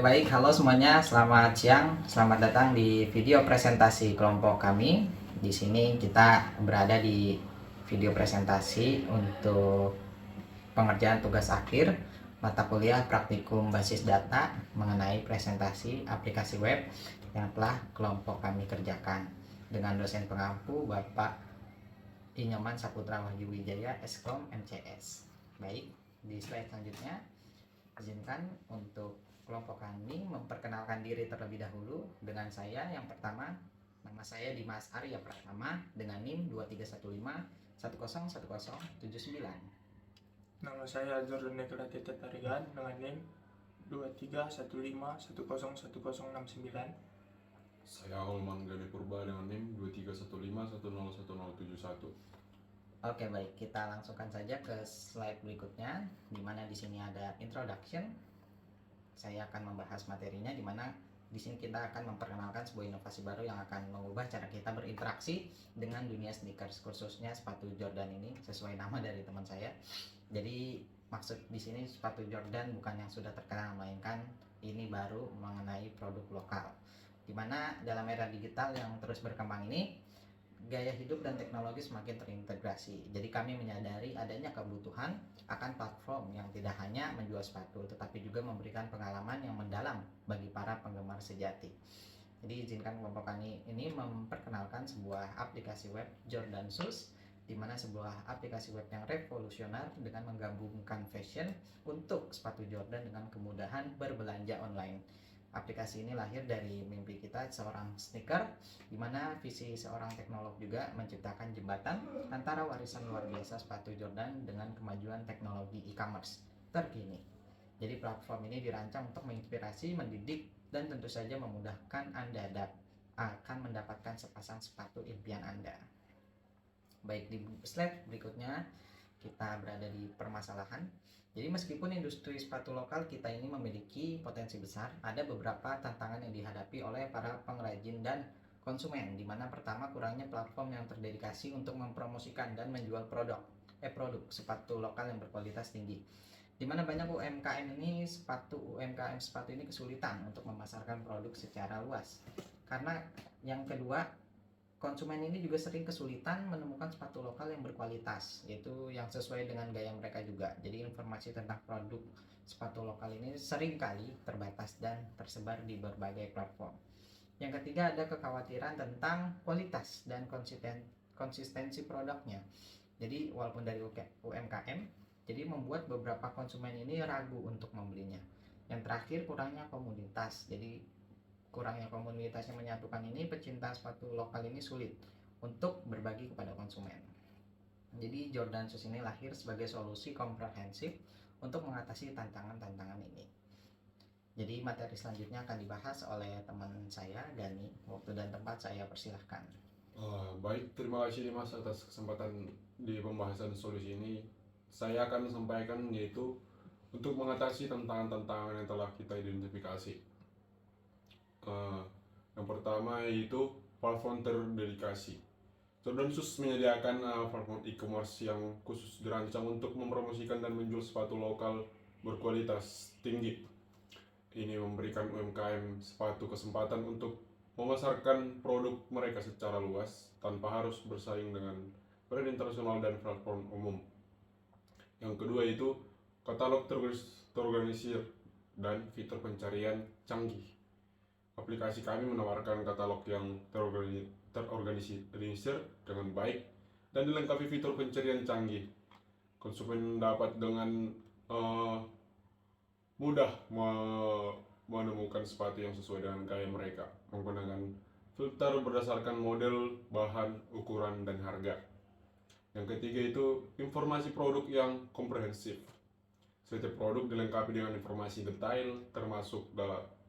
Baik, halo semuanya, selamat siang, selamat datang di video presentasi kelompok kami. Di sini kita berada di video presentasi untuk pengerjaan tugas akhir mata kuliah praktikum basis data mengenai presentasi aplikasi web yang telah kelompok kami kerjakan dengan dosen pengampu Bapak Inyoman Saputra Wahyu Wijaya, Eskom MCS. Baik, di slide selanjutnya izinkan untuk kelompok kami memperkenalkan diri terlebih dahulu dengan saya. Yang pertama, nama saya Dimas Arya Pratama dengan NIM 2315101079. Nama saya Jordan Nekratita Tarigan dengan NIM 2315101069. Saya Ulman Gani Purba dengan NIM 2315101071. Oke, baik, kita langsungkan saja ke slide berikutnya, di mana di sini ada introduction. Saya akan membahas materinya, di mana di sini kita akan memperkenalkan sebuah inovasi baru yang akan mengubah cara kita berinteraksi dengan dunia sneakers, khususnya sepatu Jordan ini, sesuai nama dari teman saya. Jadi maksud di sini sepatu Jordan bukan yang sudah terkenal, melainkan ini baru mengenai produk lokal. Di mana dalam era digital yang terus berkembang ini, gaya hidup dan teknologi semakin terintegrasi. Jadi kami menyadari adanya kebutuhan akan platform yang tidak hanya menjual sepatu, tetapi juga memberikan pengalaman yang mendalam bagi para penggemar sejati. Jadi izinkan kelompok kami ini memperkenalkan sebuah aplikasi web Jordan Shoes, di mana sebuah aplikasi web yang revolusioner dengan menggabungkan fashion untuk sepatu Jordan dengan kemudahan berbelanja online. Aplikasi ini lahir dari mimpi kita seorang sneaker, di mana visi seorang teknolog juga menciptakan jembatan antara warisan luar biasa sepatu Jordan dengan kemajuan teknologi e-commerce terkini. Jadi platform ini dirancang untuk menginspirasi, mendidik, dan tentu saja memudahkan Anda akan mendapatkan sepasang sepatu impian Anda. Baik, di slide berikutnya kita berada di permasalahan. Jadi meskipun industri sepatu lokal kita ini memiliki potensi besar, ada beberapa tantangan yang dihadapi oleh para pengrajin dan konsumen, di mana pertama kurangnya platform yang terdedikasi untuk mempromosikan dan menjual produk sepatu lokal yang berkualitas tinggi. Di mana banyak UMKM sepatu ini kesulitan untuk memasarkan produk secara luas. Karena yang kedua, konsumen ini juga sering kesulitan menemukan sepatu lokal yang berkualitas, yaitu yang sesuai dengan gaya mereka juga. Jadi informasi tentang produk sepatu lokal ini sering kali terbatas dan tersebar di berbagai platform. Yang ketiga, ada kekhawatiran tentang kualitas dan konsistensi produknya. Jadi walaupun dari UMKM, jadi membuat beberapa konsumen ini ragu untuk membelinya. Yang terakhir, kurangnya komunitas. Jadi kurangnya komunitas yang menyatukan ini, pecinta sepatu lokal ini sulit untuk berbagi kepada konsumen. Jadi Jordan Shoes ini lahir sebagai solusi komprehensif untuk mengatasi tantangan-tantangan ini. Jadi materi selanjutnya akan dibahas oleh teman saya Gani. Waktu dan tempat saya persilahkan. Baik, terima kasih Dimas atas kesempatan di pembahasan solusi ini. Saya akan sampaikan yaitu untuk mengatasi tantangan-tantangan yang telah kita identifikasi. Yang pertama yaitu platform terdedikasi. Jordan Shoes menyediakan platform e-commerce yang khusus dirancang untuk mempromosikan dan menjual sepatu lokal berkualitas tinggi. Ini memberikan UMKM sepatu kesempatan untuk memasarkan produk mereka secara luas tanpa harus bersaing dengan brand internasional dan platform umum. Yang kedua yaitu katalog terorganisir dan fitur pencarian canggih. Aplikasi kami menawarkan katalog yang terorganisir dengan baik dan dilengkapi fitur pencarian canggih. Konsumen dapat dengan mudah menemukan sepatu yang sesuai dengan gaya mereka menggunakan filter berdasarkan model, bahan, ukuran, dan harga. Yang ketiga itu informasi produk yang komprehensif. Setiap produk dilengkapi dengan informasi detail termasuk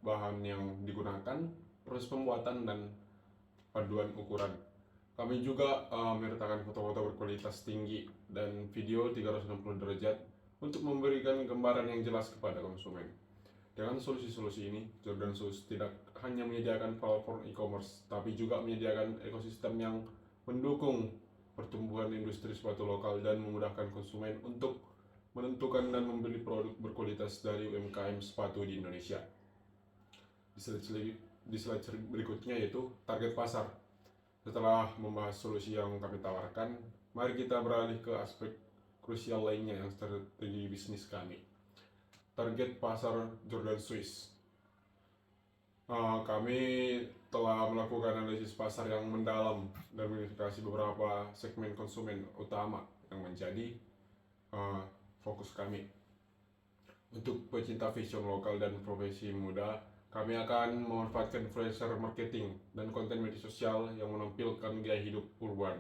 bahan yang digunakan, proses pembuatan, dan panduan ukuran. Kami juga menyertakan foto-foto berkualitas tinggi dan video 360 derajat untuk memberikan gambaran yang jelas kepada konsumen. Dengan solusi-solusi ini, Jordan Shoes tidak hanya menyediakan platform e-commerce, tapi juga menyediakan ekosistem yang mendukung pertumbuhan industri sepatu lokal dan memudahkan konsumen untuk menentukan dan membeli produk berkualitas dari UMKM sepatu di Indonesia. di slide berikutnya, yaitu target pasar. Setelah membahas solusi yang kami tawarkan, mari kita beralih ke aspek krusial lainnya yang strategi bisnis kami. Target pasar Jordan Swiss. Kami telah melakukan analisis pasar yang mendalam dan mengidentifikasi beberapa segmen konsumen utama yang menjadi fokus kami. Untuk pecinta fashion lokal dan profesi muda, kami akan memanfaatkan influencer marketing dan konten media sosial yang menampilkan gaya hidup urban.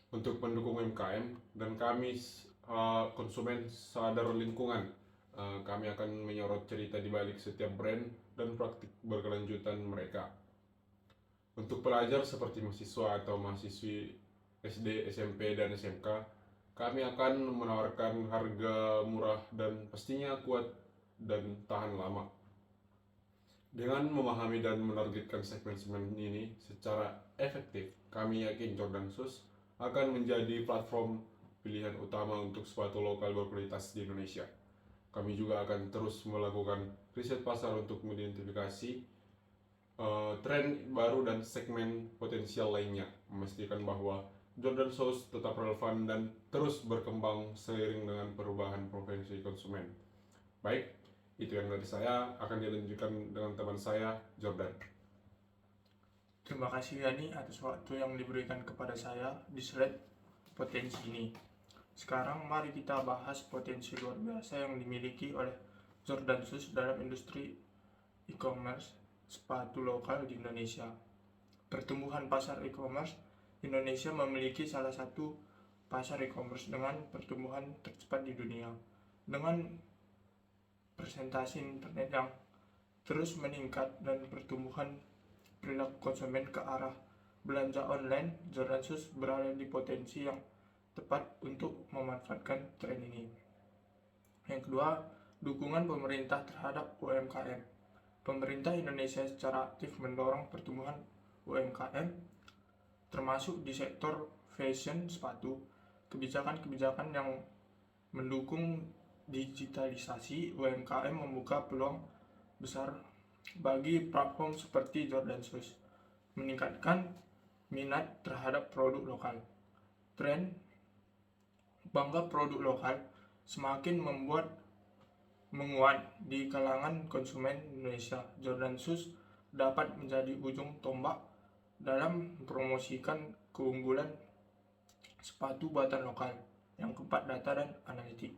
Untuk pendukung UMKM dan kami konsumen sadar lingkungan, kami akan menyorot cerita di balik setiap brand dan praktik berkelanjutan mereka. Untuk pelajar seperti mahasiswa atau mahasiswi SD, SMP, dan SMK, kami akan menawarkan harga murah dan pastinya kuat dan tahan lama. Dengan memahami dan menargetkan segmen ini secara efektif, kami yakin Jordan Shoes akan menjadi platform pilihan utama untuk sepatu lokal berkualitas di Indonesia. Kami juga akan terus melakukan riset pasar untuk mengidentifikasi tren baru dan segmen potensial lainnya, memastikan bahwa Jordan Shoes tetap relevan dan terus berkembang seiring dengan perubahan preferensi konsumen. Baik, itu yang dari saya, akan dilanjutkan dengan teman saya, Jordan. Terima kasih Yani atas waktu yang diberikan kepada saya di slide potensi ini. Sekarang mari kita bahas potensi luar biasa yang dimiliki oleh Jordan Shoes dalam industri e-commerce sepatu lokal di Indonesia. Pertumbuhan pasar e-commerce Indonesia memiliki salah satu pasar e-commerce dengan pertumbuhan tercepat di dunia. Dengan persentase internet yang terus meningkat dan pertumbuhan perilaku konsumen ke arah belanja online, Jordan Shoes berada di potensi yang tepat untuk memanfaatkan tren ini. Yang kedua, dukungan pemerintah terhadap UMKM. Pemerintah Indonesia secara aktif mendorong pertumbuhan UMKM, termasuk di sektor fashion sepatu. Kebijakan-kebijakan yang mendukung digitalisasi UMKM membuka peluang besar bagi platform seperti Jordan Shoes, meningkatkan minat terhadap produk lokal. Tren bangga produk lokal semakin menguat di kalangan konsumen Indonesia. Jordan Shoes dapat menjadi ujung tombak dalam mempromosikan keunggulan sepatu buatan lokal yang kuat data dan analitik.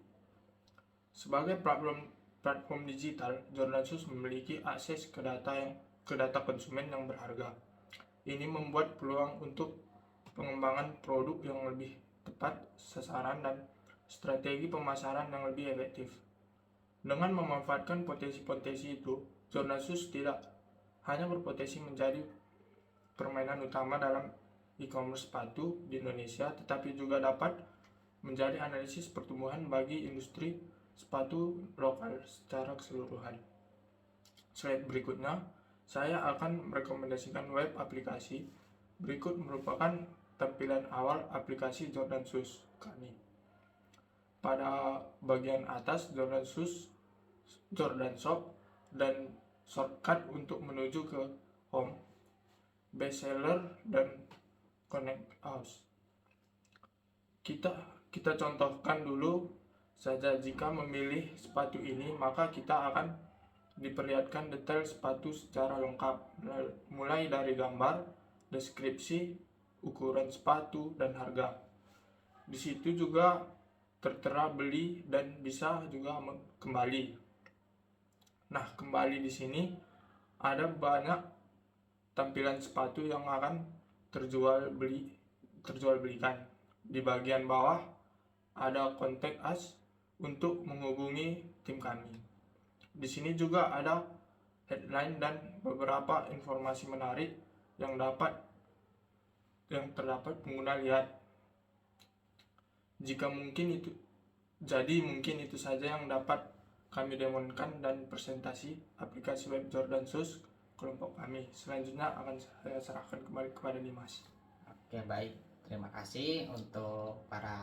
Sebagai platform digital, Jordan Shoes memiliki akses ke data konsumen yang berharga. Ini membuat peluang untuk pengembangan produk yang lebih tepat sasaran dan strategi pemasaran yang lebih efektif. Dengan memanfaatkan potensi-potensi itu, Jordan Shoes tidak hanya berpotensi menjadi permainan utama dalam e-commerce sepatu di Indonesia, tetapi juga dapat menjadi analisis pertumbuhan bagi industri sepatu lokal secara keseluruhan. Slide berikutnya, saya akan merekomendasikan web aplikasi. Berikut merupakan tampilan awal aplikasi Jordan Shoes kami. Pada bagian atas, Jordan Shoes, Jordan Shop, dan shortcut untuk menuju ke home, bestseller, dan connect us. Kita contohkan dulu saja. Jika memilih sepatu ini, maka kita akan diperlihatkan detail sepatu secara lengkap, mulai dari gambar, deskripsi, ukuran sepatu, dan harga. Di situ juga tertera beli dan bisa juga kembali. Nah, kembali di sini ada banyak tampilan sepatu yang akan terjual belikan. Di bagian bawah ada contact us untuk menghubungi tim kami. Di sini juga ada headline dan beberapa informasi menarik yang terdapat pengguna lihat. Mungkin itu saja yang dapat kami demokan dan presentasi aplikasi web Jordan Shoes kelompok kami. Selanjutnya akan saya serahkan kembali kepada Dimas. Oke, baik. Terima kasih untuk para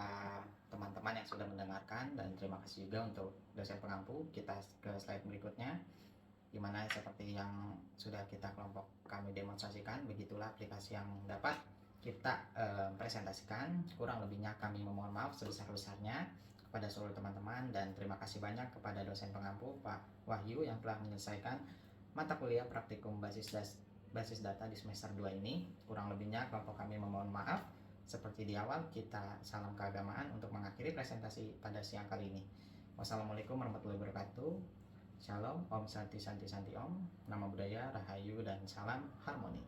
teman-teman yang sudah mendengarkan, dan terima kasih juga untuk dosen pengampu. Kita ke slide berikutnya. dimana seperti yang sudah kita kelompok kami demonstrasikan, begitulah aplikasi yang dapat kita presentasikan. Kurang lebihnya kami memohon maaf sebesar-besarnya kepada seluruh teman-teman, dan terima kasih banyak kepada dosen pengampu Pak Wahyu yang telah menyelesaikan mata kuliah praktikum basis data di semester 2 ini. Kurang lebihnya kelompok kami memohon maaf. Seperti di awal, kita salam keagamaan untuk mengakhiri presentasi pada siang kali ini. Wassalamualaikum warahmatullahi wabarakatuh. Shalom, Om Santi Santi Santi Om, Nama Budaya, Rahayu, dan salam harmoni.